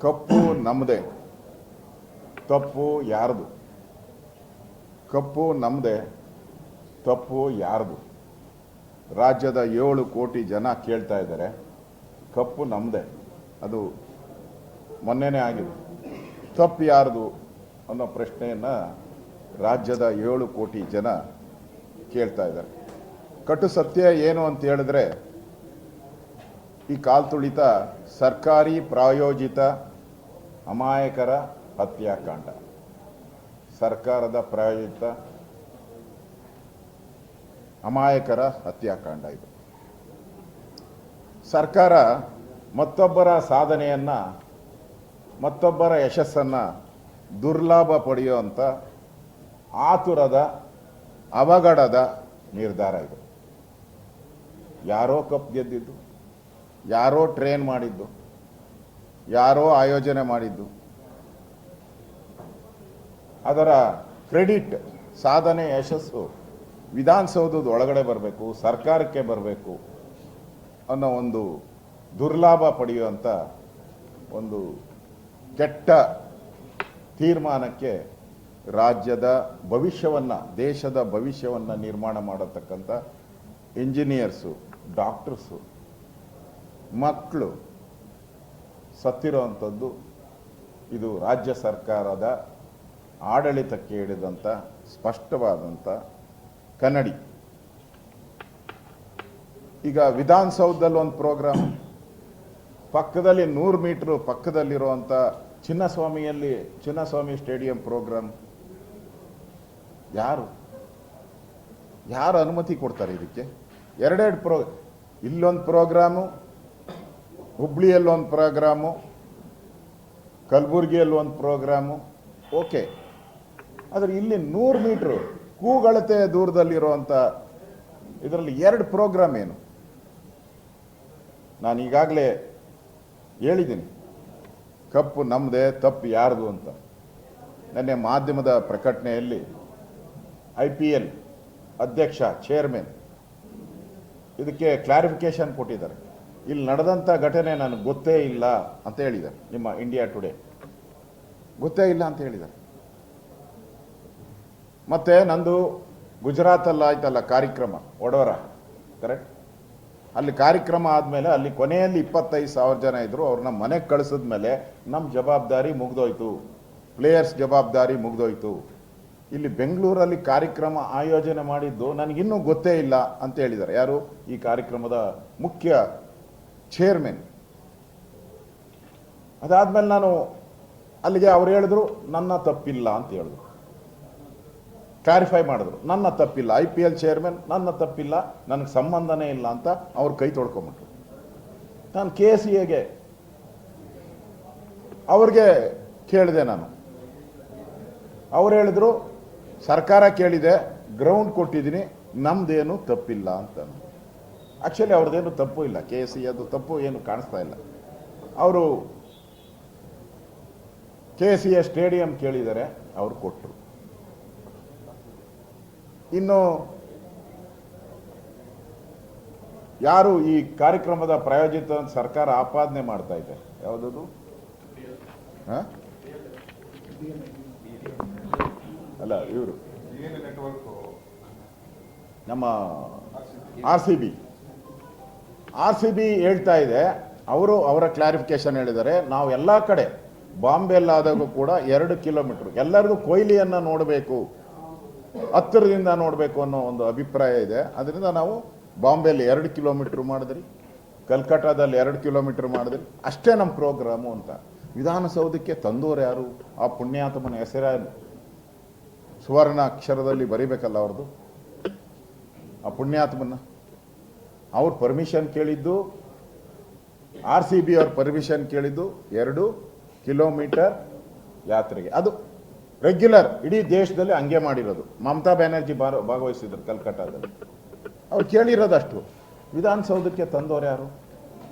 ಕಪ್ಪು ನಮ್ಮದೇ, ತಪ್ಪು ಯಾರ್ದು? ಕಪ್ಪು ನಮ್ಮದೇ, ತಪ್ಪು ಯಾರ್ದು? ರಾಜ್ಯದ 7 ಕೋಟಿ ಜನ ಕೇಳ್ತಾ ಇದ್ದಾರೆ. ಕಪ್ಪು ನಮ್ಮದೇ, ಅದು ಮೊನ್ನೆನೇ ಆಗಿದೆ. ತಪ್ಪು ಯಾರ್ದು ಅನ್ನೋ ಪ್ರಶ್ನೆಯನ್ನು ರಾಜ್ಯದ 7 ಕೋಟಿ ಜನ ಕೇಳ್ತಾ ಇದ್ದಾರೆ. ಕಟು ಸತ್ಯ ಏನು ಅಂತ ಹೇಳಿದ್ರೆ, ಈ ಕಾಲ್ತುಳಿತ ಸರ್ಕಾರಿ ಪ್ರಾಯೋಜಿತ ಅಮಾಯಕರ ಹತ್ಯಾಕಾಂಡ, ಸರ್ಕಾರದ ಪ್ರಾಯೋಜಿತ ಅಮಾಯಕರ ಹತ್ಯಾಕಾಂಡ ಇದು. ಸರ್ಕಾರ ಮತ್ತೊಬ್ಬರ ಸಾಧನೆಯನ್ನು, ಮತ್ತೊಬ್ಬರ ಯಶಸ್ಸನ್ನು ದುರ್ಲಾಭ ಪಡೆಯುವಂಥ ಆತುರದ ಅವಘಡದ ನಿರ್ಧಾರ ಇದು. ಯಾರೋ ಕಪ್ ಗೆದ್ದಿದ್ದು, ಯಾರೋ ಟ್ರೇನ್ ಮಾಡಿದ್ದು, ಯಾರೋ ಆಯೋಜನೆ ಮಾಡಿದ್ದು, ಅದರ ಕ್ರೆಡಿಟ್, ಸಾಧನೆ, ಯಶಸ್ಸು ವಿಧಾನಸೌಧದ ಒಳಗಡೆ ಬರಬೇಕು, ಸರ್ಕಾರಕ್ಕೆ ಬರಬೇಕು ಅನ್ನೋ ಒಂದು ದುರ್ಲಾಭ ಪಡೆಯುವಂಥ ಒಂದು ಕೆಟ್ಟ ತೀರ್ಮಾನಕ್ಕೆ ರಾಜ್ಯದ ಭವಿಷ್ಯವನ್ನು, ದೇಶದ ಭವಿಷ್ಯವನ್ನು ನಿರ್ಮಾಣ ಮಾಡತಕ್ಕಂಥ ಇಂಜಿನಿಯರ್ಸು, ಡಾಕ್ಟರ್ಸು, ಮಕ್ಕಳು ಸತ್ತಿರೋವಂಥದ್ದು ಇದು ರಾಜ್ಯ ಸರ್ಕಾರದ ಆಡಳಿತಕ್ಕೆ ಹಿಡಿದಂಥ ಸ್ಪಷ್ಟವಾದಂಥ ಕನ್ನಡಿ. ಈಗ ವಿಧಾನಸೌಧದಲ್ಲಿ ಒಂದು ಪ್ರೋಗ್ರಾಮ್, ಪಕ್ಕದಲ್ಲಿ 100 ಮೀಟ್ರು ಪಕ್ಕದಲ್ಲಿರುವಂಥ ಚಿನ್ನಸ್ವಾಮಿ ಸ್ಟೇಡಿಯಂ ಪ್ರೋಗ್ರಾಮ್. ಯಾರು ಅನುಮತಿ ಕೊಡ್ತಾರೆ ಇದಕ್ಕೆ? ಎರಡೆರಡು ಇಲ್ಲೊಂದು ಪ್ರೋಗ್ರಾಮು, ಹುಬ್ಳಿಯಲ್ಲೊಂದು ಪ್ರೋಗ್ರಾಮು, ಕಲಬುರಗಿಯಲ್ಲಿ ಒಂದು ಪ್ರೋಗ್ರಾಮು, ಓಕೆ. ಆದರೆ ಇಲ್ಲಿ 100 ಮೀಟ್ರು ಕೂಗಳತೆ ದೂರದಲ್ಲಿರುವಂಥ ಇದರಲ್ಲಿ 2 ಪ್ರೋಗ್ರಾಮ್ ಏನು? ನಾನು ಈಗಾಗಲೇ ಹೇಳಿದ್ದೀನಿ, ಕಪ್ಪು ನಮ್ಮದೇ, ತಪ್ಪು ಯಾರ್ದು ಅಂತ. ನೆನ್ನೆ ಮಾಧ್ಯಮದ ಪ್ರಕಟಣೆಯಲ್ಲಿ IPL ಅಧ್ಯಕ್ಷ, ಚೇರ್ಮನ್ ಇದಕ್ಕೆ ಕ್ಲಾರಿಫಿಕೇಶನ್ ಕೊಟ್ಟಿದ್ದಾರೆ. ಇಲ್ಲಿ ನಡೆದಂಥ ಘಟನೆ ನನಗೆ ಗೊತ್ತೇ ಇಲ್ಲ ಅಂತ ಹೇಳಿದ್ದಾರೆ. ನಿಮ್ಮ ಇಂಡಿಯಾ ಟುಡೇ ಗೊತ್ತೇ ಇಲ್ಲ ಅಂತ ಹೇಳಿದ್ದಾರೆ. ಮತ್ತೆ ನಂದು ಗುಜರಾತಲ್ಲಿ ಆಯ್ತಲ್ಲ ಕಾರ್ಯಕ್ರಮ, ವಡೋರ, ಕರೆಕ್ಟ್? ಅಲ್ಲಿ ಕಾರ್ಯಕ್ರಮ ಆದಮೇಲೆ ಅಲ್ಲಿ ಕೊನೆಯಲ್ಲಿ 25,000 ಜನ ಇದ್ದರು. ಅವ್ರನ್ನ ಮನೆಗೆ ಕಳಿಸಿದ ಮೇಲೆ ನಮ್ಮ ಜವಾಬ್ದಾರಿ ಮುಗ್ದೋಯ್ತು, ಪ್ಲೇಯರ್ಸ್ ಜವಾಬ್ದಾರಿ ಮುಗ್ದೋಯ್ತು. ಇಲ್ಲಿ ಬೆಂಗಳೂರಲ್ಲಿ ಕಾರ್ಯಕ್ರಮ ಆಯೋಜನೆ ಮಾಡಿದ್ದು ನನಗಿನ್ನೂ ಗೊತ್ತೇ ಇಲ್ಲ ಅಂತ ಹೇಳಿದ್ದಾರೆ. ಯಾರು? ಈ ಕಾರ್ಯಕ್ರಮದ ಮುಖ್ಯ ಚೇರ್ಮನ್. ಅದಾದ್ಮೇಲೆ ನಾನು ಅಲ್ಲಿಗೆ ಅವ್ರು ಹೇಳಿದ್ರು ನನ್ನ ತಪ್ಪಿಲ್ಲ ಅಂತ ಹೇಳಿದ್ರು, ಕ್ಲಾರಿಫೈ ಮಾಡಿದ್ರು, ನನ್ನ ತಪ್ಪಿಲ್ಲ, IPL ಚೇರ್ಮನ್ ನನ್ನ ತಪ್ಪಿಲ್ಲ, ನನಗೆ ಸಂಬಂಧನೇ ಇಲ್ಲ ಅಂತ ಅವ್ರು ಕೈ ತೊಳ್ಕೊಂಬಿಟ್ರು. ನಾನು KCAಗೆ ಅವ್ರಿಗೆ ಕೇಳಿದೆ. ಅವ್ರು ಹೇಳಿದ್ರು ಸರ್ಕಾರ ಕೇಳಿದೆ, ಗ್ರೌಂಡ್ ಕೊಟ್ಟಿದ್ದೀನಿ, ನಮ್ದೇನು ತಪ್ಪಿಲ್ಲ ಅಂತ. ಆ್ಯಕ್ಚುಲಿ ಅವ್ರದ್ದೇನು ತಪ್ಪು ಇಲ್ಲ, KCAದು ತಪ್ಪು ಏನು ಕಾಣಿಸ್ತಾ ಇಲ್ಲ. ಅವರು KCA ಸ್ಟೇಡಿಯಂ ಕೇಳಿದ್ದಾರೆ, ಅವ್ರು ಕೊಟ್ಟರು. ಇನ್ನು ಯಾರು ಈ ಕಾರ್ಯಕ್ರಮದ ಪ್ರಾಯೋಜಿತ ಸರ್ಕಾರ ಆಪಾದನೆ ಮಾಡ್ತಾ ಇದೆ, ಯಾವುದದು? ಅಲ್ಲ, ಇವರು ನಮ್ಮ RCB ಹೇಳ್ತಾ ಇದೆ. ಅವರ ಕ್ಲಾರಿಫಿಕೇಶನ್ ಹೇಳಿದ್ದಾರೆ, ನಾವು ಎಲ್ಲ ಕಡೆ ಬಾಂಬೆಲ್ಲಾದಾಗೂ ಕೂಡ 2 ಕಿಲೋಮೀಟರ್ ಎಲ್ಲರಿಗೂ ಕೊಹ್ಲಿಯನ್ನು ನೋಡಬೇಕು, ಹತ್ತಿರದಿಂದ ನೋಡಬೇಕು ಅನ್ನೋ ಒಂದು ಅಭಿಪ್ರಾಯ ಇದೆ. ಅದರಿಂದ ನಾವು ಬಾಂಬೆಯಲ್ಲಿ 2 ಕಿಲೋಮೀಟರ್ ಮಾಡಿದ್ರಿ, ಕಲ್ಕಟ್ಟಾದಲ್ಲಿ 2 ಕಿಲೋಮೀಟರ್ ಮಾಡಿದ್ರಿ, ಅಷ್ಟೇ ನಮ್ಮ ಪ್ರೋಗ್ರಾಮು ಅಂತ. ವಿಧಾನಸೌಧಕ್ಕೆ ತಂದೋರು ಯಾರು? ಆ ಪುಣ್ಯಾತ್ಮನ ಹೆಸರ ಸುವರ್ಣ ಅಕ್ಷರದಲ್ಲಿ ಬರೀಬೇಕಲ್ಲ ಅವ್ರದ್ದು, ಆ ಪುಣ್ಯಾತ್ಮನ. ಅವ್ರು ಪರ್ಮಿಷನ್ ಕೇಳಿದ್ದು, RCB ಅವ್ರ ಪರ್ಮಿಷನ್ ಕೇಳಿದ್ದು 2 ಕಿಲೋಮೀಟರ್ ಯಾತ್ರೆಗೆ. ಅದು ರೆಗ್ಯುಲರ್ ಇಡೀ ದೇಶದಲ್ಲಿ ಹಂಗೆ ಮಾಡಿರೋದು. ಮಮತಾ ಬ್ಯಾನರ್ಜಿ ಭಾಗವಹಿಸಿದ್ರು ಕಲ್ಕಟ್ಟಾದಲ್ಲಿ. ಅವ್ರು ಕೇಳಿರೋದಷ್ಟು. ವಿಧಾನಸೌಧಕ್ಕೆ ತಂದೋರು ಯಾರು?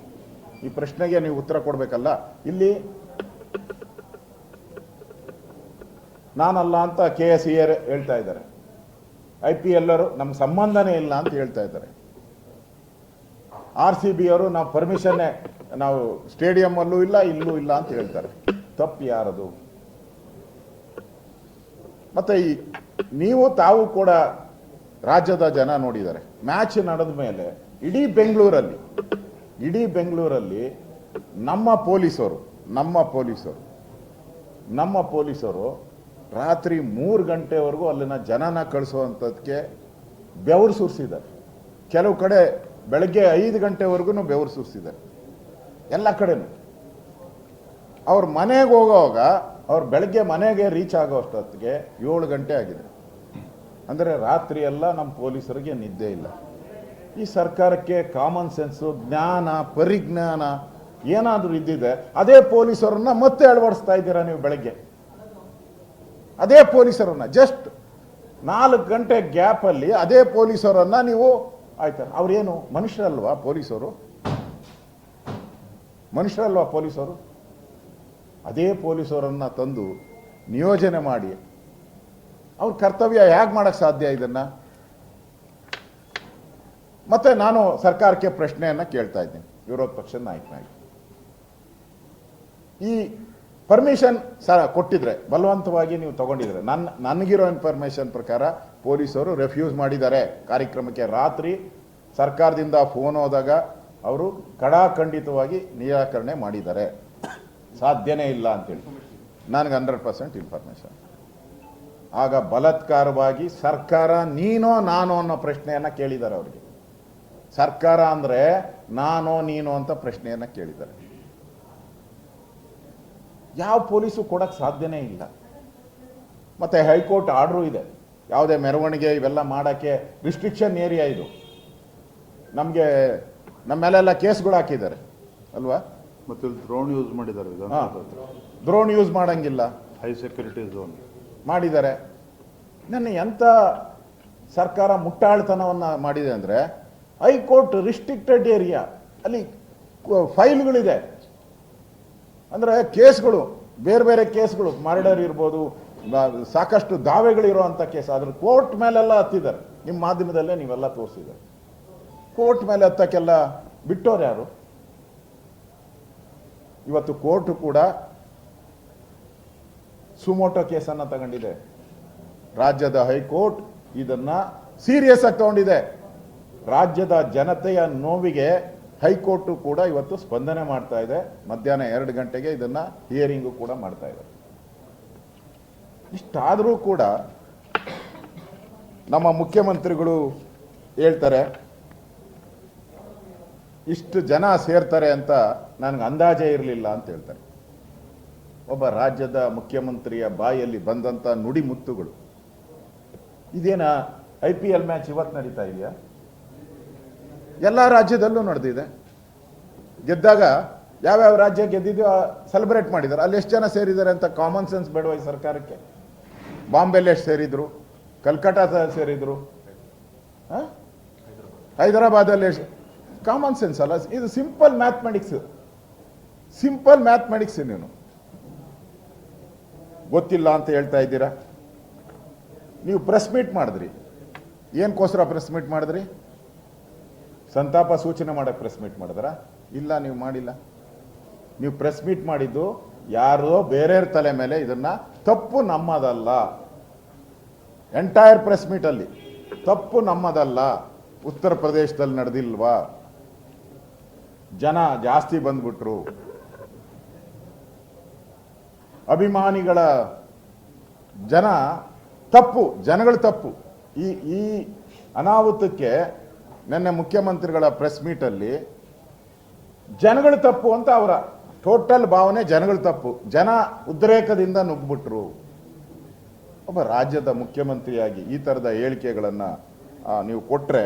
ಈ ಪ್ರಶ್ನೆಗೆ ನೀವು ಉತ್ತರ ಕೊಡಬೇಕಲ್ಲ. ಇಲ್ಲಿ ನಾನಲ್ಲ ಅಂತ KCA ಹೇಳ್ತಾ ಇದ್ದಾರೆ, IPL ನಮ್ಗೆ ಸಂಬಂಧನೇ ಇಲ್ಲ ಅಂತ ಹೇಳ್ತಾ ಇದ್ದಾರೆ. RCB ಅವರು ನಾವು ಪರ್ಮಿಷನ್ನೇ ನಾವು ಸ್ಟೇಡಿಯಂ ಇಲ್ಲ ಇಲ್ಲೂ ಇಲ್ಲ ಅಂತ ಹೇಳ್ತಾರೆ. ತಪ್ಪು ಯಾರದು? ಮತ್ತೆ ನೀವು ತಾವು ಕೂಡ ರಾಜ್ಯದ ಜನ ನೋಡಿದ್ದಾರೆ. ಮ್ಯಾಚ್ ನಡೆದ ಮೇಲೆ ಇಡೀ ಬೆಂಗಳೂರಲ್ಲಿ ನಮ್ಮ ಪೊಲೀಸರು ರಾತ್ರಿ 3 ಗಂಟೆವರೆಗೂ ಅಲ್ಲಿನ ಜನನ ಕಳಿಸುವಂಥದ್ದಕ್ಕೆ ಬೆವರು ಸುರಿಸಿದ್ದಾರೆ. ಕೆಲವು ಕಡೆ ಬೆಳಗ್ಗೆ 5 ಗಂಟೆವರೆಗೂ ಬೆವರು ಸುರಿಸಿದ್ದಾರೆ. ಎಲ್ಲ ಕಡೆನೂ ಅವ್ರ ಮನೆಗೆ ಹೋಗೋವಾಗ ಅವ್ರು ಬೆಳಗ್ಗೆ ಮನೆಗೆ ರೀಚ್ ಆಗೋ ಅಷ್ಟೊತ್ತಿಗೆ 7 ಗಂಟೆ ಆಗಿದೆ. ಅಂದರೆ ರಾತ್ರಿ ಎಲ್ಲ ನಮ್ಮ ಪೊಲೀಸರಿಗೆ ನಿದ್ದೆ ಇಲ್ಲ. ಈ ಸರ್ಕಾರಕ್ಕೆ ಕಾಮನ್ ಸೆನ್ಸು, ಜ್ಞಾನ, ಪರಿಜ್ಞಾನ ಏನಾದರೂ ಇದ್ದಿದೆ ಅದೇ ಪೊಲೀಸರನ್ನ ಮತ್ತೆ ಅಳವಡಿಸ್ತಾ ಇದ್ದೀರಾ ನೀವು. ಬೆಳಗ್ಗೆ ಅದೇ ಪೊಲೀಸರನ್ನ ಜಸ್ಟ್ 4 ಗಂಟೆ ಗ್ಯಾಪಲ್ಲಿ ಅದೇ ಪೊಲೀಸರನ್ನ ನೀವು ಆಯ್ತಾರೆ. ಅವ್ರೇನು ಮನುಷ್ಯರಲ್ವಾ ಪೊಲೀಸರು? ಅದೇ ಪೊಲೀಸರನ್ನ ತಂದು ನಿಯೋಜನೆ ಮಾಡಿ ಅವ್ರ ಕರ್ತವ್ಯ ಹೇಗೆ ಮಾಡಕ್ಕೆ ಸಾಧ್ಯ ಇದನ್ನ? ಮತ್ತೆ ನಾನು ಸರ್ಕಾರಕ್ಕೆ ಪ್ರಶ್ನೆಯನ್ನ ಕೇಳ್ತಾ ಇದ್ದೀನಿ, ವಿರೋಧ ಪಕ್ಷದ ನಾಯಕನಾಗಿ. ಈ ಪರ್ಮಿಷನ್ ಕೊಟ್ಟಿದ್ರೆ, ಬಲವಂತವಾಗಿ ನೀವು ತಗೊಂಡಿದ್ರೆ, ನನಗಿರೋ ಇನ್ಫಾರ್ಮೇಶನ್ ಪ್ರಕಾರ ಪೊಲೀಸರು ರೆಫ್ಯೂಸ್ ಮಾಡಿದ್ದಾರೆ ಕಾರ್ಯಕ್ರಮಕ್ಕೆ. ರಾತ್ರಿ ಸರ್ಕಾರದಿಂದ ಫೋನ್ ಹೋದಾಗ ಅವರು ಕಡಾಖಂಡಿತವಾಗಿ ನಿರಾಕರಣೆ ಮಾಡಿದ್ದಾರೆ. ಸಾಧ್ಯನೇ ಇಲ್ಲ ಅಂತೇಳಿ ನನಗೆ 100% ಇನ್ಫಾರ್ಮೇಶನ್. ಆಗ ಬಲಾತ್ಕಾರವಾಗಿ ಸರ್ಕಾರ ನೀನೋ ನಾನೋ ಅನ್ನೋ ಪ್ರಶ್ನೆಯನ್ನ ಕೇಳಿದ್ದಾರೆ ಅವರಿಗೆ. ಸರ್ಕಾರ ಅಂದ್ರೆ ನಾನೋ ನೀನೋ ಅಂತ ಪ್ರಶ್ನೆಯನ್ನ ಕೇಳಿದ್ದಾರೆ. ಯಾವ ಪೊಲೀಸು ಕೊಡಕ್ಕೆ ಸಾಧ್ಯನೇ ಇಲ್ಲ. ಮತ್ತೆ ಹೈಕೋರ್ಟ್ ಆರ್ಡರು ಇದೆ, ಯಾವುದೇ ಮೆರವಣಿಗೆ ಇವೆಲ್ಲ ಮಾಡೋಕ್ಕೆ ರಿಸ್ಟ್ರಿಕ್ಷನ್ ಏರಿಯಾ ಇದು. ನಮಗೆ ನಮ್ಮೆಲ್ಲ ಕೇಸ್ಗಳು ಹಾಕಿದ್ದಾರೆ ಅಲ್ವಾ? ಮತ್ತೆ ಡ್ರೋನ್ ಯೂಸ್ ಮಾಡಿದ್ದಾರೆ. ಡ್ರೋನ್ ಯೂಸ್ ಮಾಡಂಗಿಲ್ಲ, ಹೈ ಸೆಕ್ಯೂರಿಟಿ ಝೋನ್ ಮಾಡಿದ್ದಾರೆ. ನನ್ನ ಎಂಥ ಸರ್ಕಾರ ಮುಟ್ಟಾಳ್ತನವನ್ನ ಮಾಡಿದೆ ಅಂದರೆ, ಹೈಕೋರ್ಟ್ ರಿಸ್ಟ್ರಿಕ್ಟೆಡ್ ಏರಿಯಾ, ಅಲ್ಲಿ ಫೈಲ್ಗಳಿದೆ. ಅಂದರೆ ಕೇಸ್ಗಳು, ಬೇರೆ ಬೇರೆ ಕೇಸ್ಗಳು, ಮರ್ಡರ್ ಇರ್ಬೋದು, ಸಾಕಷ್ಟು ದಾವೆಗಳಿರುವಂಥ ಕೇಸ್. ಅದ್ರ ಕೋರ್ಟ್ ಮೇಲೆಲ್ಲ ಹತ್ತಿದ್ದಾರೆ. ನಿಮ್ಮ ಮಾಧ್ಯಮದಲ್ಲೇ ನೀವೆಲ್ಲ ತೋರಿಸಿದ್ದಾರೆ. ಕೋರ್ಟ್ ಮೇಲೆ ಹತ್ತಕ್ಕೆಲ್ಲ ಬಿಟ್ಟೋರು ಯಾರು? ಇವತ್ತು ಕೋರ್ಟ್ ಕೂಡ ಸುಮೋಟೋ ಕೇಸನ್ನು ತಗೊಂಡಿದೆ. ರಾಜ್ಯದ ಹೈಕೋರ್ಟ್ ಇದನ್ನ ಸೀರಿಯಸ್ ಆಗಿ ತಗೊಂಡಿದೆ. ರಾಜ್ಯದ ಜನತೆಯ ನೋವಿಗೆ ಹೈಕೋರ್ಟ್ ಕೂಡ ಇವತ್ತು ಸ್ಪಂದನೆ ಮಾಡ್ತಾ ಇದೆ. ಮಧ್ಯಾಹ್ನ 2 ಗಂಟೆಗೆ ಇದನ್ನ ಹಿಯರಿಂಗು ಕೂಡ ಮಾಡ್ತಾ ಇದೆ. ಇಷ್ಟಾದರೂ ಕೂಡ ನಮ್ಮ ಮುಖ್ಯಮಂತ್ರಿಗಳು ಹೇಳ್ತಾರೆ ಇಷ್ಟು ಜನ ಸೇರ್ತಾರೆ ಅಂತ ನನಗೆ ಅಂದಾಜೇ ಇರಲಿಲ್ಲ ಅಂತ ಹೇಳ್ತಾರೆ. ಒಬ್ಬ ರಾಜ್ಯದ ಮುಖ್ಯಮಂತ್ರಿಯ ಬಾಯಲ್ಲಿ ಬಂದಂತ ನುಡಿ ಮುತ್ತುಗಳು. ಇದೇನ IPL ಮ್ಯಾಚ್ ಇವತ್ತು ನಡೀತಾ ಇದೆಯಾ? ಎಲ್ಲ ರಾಜ್ಯದಲ್ಲೂ ನಡೆದಿದೆ. ಗೆದ್ದಾಗ ಯಾವ್ಯಾವ ರಾಜ್ಯ ಗೆದ್ದಿದೆಯೋ ಸೆಲೆಬ್ರೇಟ್ ಮಾಡಿದ್ದಾರೆ. ಅಲ್ಲಿ ಎಷ್ಟು ಜನ ಸೇರಿದ್ದಾರೆ ಅಂತ ಕಾಮನ್ ಸೆನ್ಸ್ ಬೇಡವಾ ಈ ಸರ್ಕಾರಕ್ಕೆ? ಬಾಂಬೆಲಿ ಎಷ್ಟು ಸೇರಿದ್ರು, ಕಲ್ಕಟ್ಟ ಸೇರಿದ್ರು, ಹೈದರಾಬಾದಲ್ಲಿ ಎಷ್ಟು? ಕಾಮನ್ ಸೆನ್ಸ್ ಅಲ್ಲ ಇದು? Simple mathematics. ನೀನು ಗೊತ್ತಿಲ್ಲ ಅಂತ ಹೇಳ್ತಾ ಇದ್ದೀರಾ. ನೀವು ಪ್ರೆಸ್ ಮೀಟ್ ಮಾಡಿದ್ರಿ, ಏನಕ್ಕೋಸ್ಕರ ಪ್ರೆಸ್ ಮೀಟ್ ಮಾಡಿದ್ರಿ? ಸಂತಾಪ ಸೂಚನೆ ಮಾಡಕ್ಕೆ ಪ್ರೆಸ್ ಮೀಟ್ ಮಾಡಿದ್ರ? ಇಲ್ಲ, ನೀವು ಮಾಡಿಲ್ಲ. ನೀವು ಪ್ರೆಸ್ ಮೀಟ್ ಮಾಡಿದ್ದು ಯಾರೋ ಬೇರೆಯವ್ರ ತಲೆ ಮೇಲೆ ಇದನ್ನ ತಪ್ಪು ನಮ್ಮದಲ್ಲ. ಎಂಟೈರ್ ಪ್ರೆಸ್ ಮೀಟ್ ಅಲ್ಲಿ ತಪ್ಪು ನಮ್ಮದಲ್ಲ, ಉತ್ತರ ಪ್ರದೇಶದಲ್ಲಿ ನಡೆದಿಲ್ವಾ, ಜನ ಜಾಸ್ತಿ ಬಂದ್ಬಿಟ್ರು, ಅಭಿಮಾನಿಗಳ ಜನಗಳ ತಪ್ಪು. ಈ ಅನಾಹುತಕ್ಕೆ ನನ್ನ ಮುಖ್ಯಮಂತ್ರಿಗಳ ಪ್ರೆಸ್ ಮೀಟ್ ಅಲ್ಲಿ ಜನಗಳ ತಪ್ಪು ಅಂತ ಅವರ ಟೋಟಲ್ ಭಾವನೆ. ಜನಗಳ ತಪ್ಪು, ಜನ ಉದ್ರೇಕದಿಂದ ನುಗ್ಬಿಟ್ರು. ಒಬ್ಬ ರಾಜ್ಯದ ಮುಖ್ಯಮಂತ್ರಿಯಾಗಿ ಈ ತರದ ಹೇಳಿಕೆಗಳನ್ನ ನೀವು ಕೊಟ್ರೆ